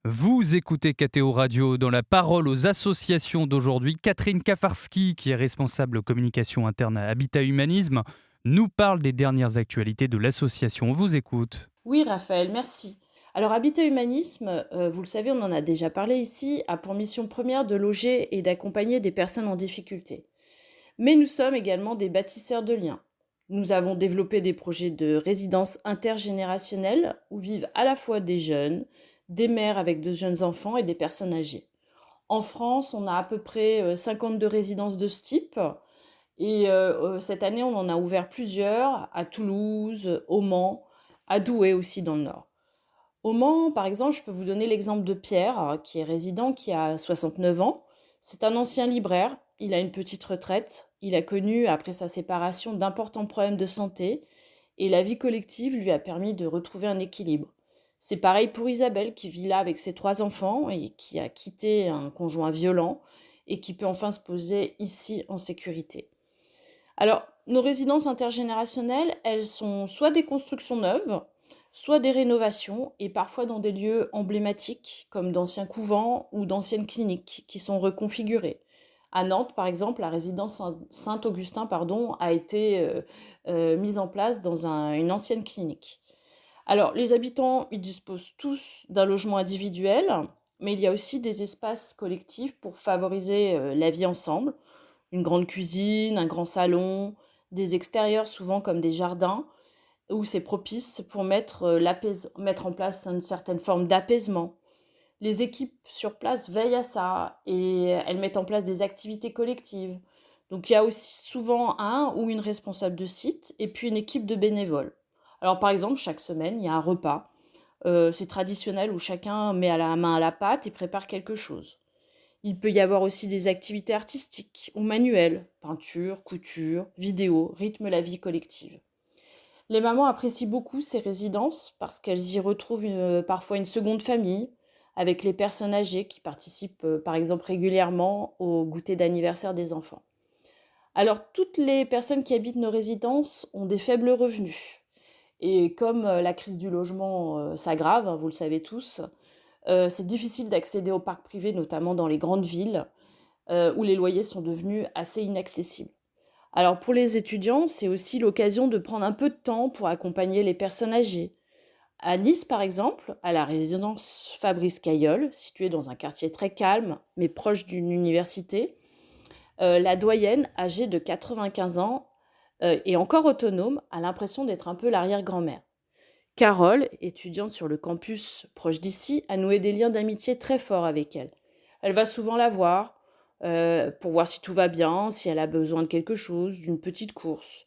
Vous écoutez KTO Radio dans la parole aux associations d'aujourd'hui. Catherine Kafarski, qui est responsable communication interne à Habitat Humanisme, nous parle des dernières actualités de l'association. On vous écoute. Oui, Raphaël, merci. Alors, Habitat Humanisme, vous le savez, on en a déjà parlé ici, a pour mission première de loger et d'accompagner des personnes en difficulté. Mais nous sommes également des bâtisseurs de liens. Nous avons développé des projets de résidence intergénérationnelle où vivent à la fois des jeunes, des mères avec de jeunes enfants et des personnes âgées. En France, on a à peu près 52 résidences de ce type. Et cette année, on en a ouvert plusieurs à Toulouse, au Mans, à Douai aussi dans le Nord. Au Mans, par exemple, je peux vous donner l'exemple de Pierre, qui est résident, qui a 69 ans. C'est un ancien libraire, il a une petite retraite, il a connu, après sa séparation, d'importants problèmes de santé, et la vie collective lui a permis de retrouver un équilibre. C'est pareil pour Isabelle, qui vit là avec ses 3 enfants et qui a quitté un conjoint violent et qui peut enfin se poser ici en sécurité. Alors, nos résidences intergénérationnelles, elles sont soit des constructions neuves, soit des rénovations, et parfois dans des lieux emblématiques, comme d'anciens couvents ou d'anciennes cliniques, qui sont reconfigurées. À Nantes, par exemple, la résidence Saint-Augustin a été mise en place dans une ancienne clinique. Alors, les habitants, ils disposent tous d'un logement individuel, mais il y a aussi des espaces collectifs pour favoriser la vie ensemble, une grande cuisine, un grand salon, des extérieurs souvent comme des jardins, où c'est propice pour mettre en place une certaine forme d'apaisement. Les équipes sur place veillent à ça et elles mettent en place des activités collectives. Donc il y a aussi souvent un ou une responsable de site et puis une équipe de bénévoles. Alors par exemple, chaque semaine, il y a un repas. C'est traditionnel où chacun met à la main à la pâte et prépare quelque chose. Il peut y avoir aussi des activités artistiques ou manuelles, peinture, couture, vidéo, rythment la vie collective. Les mamans apprécient beaucoup ces résidences parce qu'elles y retrouvent parfois une seconde famille, avec les personnes âgées qui participent par exemple régulièrement au goûter d'anniversaire des enfants. Alors toutes les personnes qui habitent nos résidences ont des faibles revenus. Et comme la crise du logement s'aggrave, hein, vous le savez tous, c'est difficile d'accéder au parc privé, notamment dans les grandes villes, où les loyers sont devenus assez inaccessibles. Alors pour les étudiants, c'est aussi l'occasion de prendre un peu de temps pour accompagner les personnes âgées. À Nice, par exemple, à la résidence Fabrice Cayol, située dans un quartier très calme, mais proche d'une université, la doyenne, âgée de 95 ans, et encore autonome, a l'impression d'être un peu l'arrière-grand-mère. Carole, étudiante sur le campus proche d'ici, a noué des liens d'amitié très forts avec elle. Elle va souvent la voir pour voir si tout va bien, si elle a besoin de quelque chose, d'une petite course.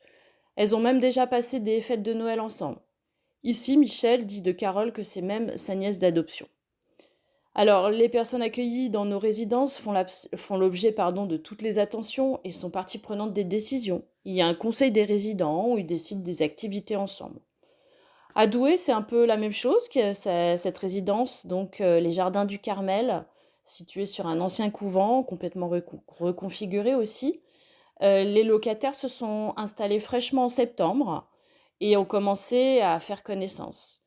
Elles ont même déjà passé des fêtes de Noël ensemble. Ici, Michel dit de Carole que c'est même sa nièce d'adoption. Alors, les personnes accueillies dans nos résidences font l'objet de toutes les attentions et sont partie prenante des décisions. Il y a un conseil des résidents où ils décident des activités ensemble. À Douai, c'est un peu la même chose que cette résidence, donc les Jardins du Carmel, situés sur un ancien couvent, complètement reconfiguré aussi. Les locataires se sont installés fraîchement en septembre et ont commencé à faire connaissance.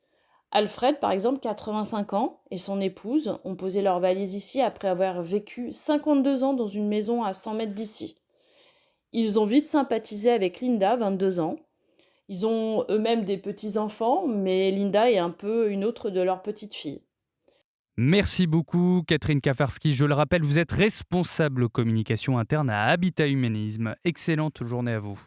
Alfred, par exemple, 85 ans, et son épouse ont posé leurs valises ici après avoir vécu 52 ans dans une maison à 100 mètres d'ici. Ils ont vite sympathisé avec Linda, 22 ans. Ils ont eux-mêmes des petits-enfants, mais Linda est un peu une autre de leurs petites filles. Merci beaucoup, Catherine Kafarski. Je le rappelle, vous êtes responsable communication interne à Habitat Humanisme. Excellente journée à vous.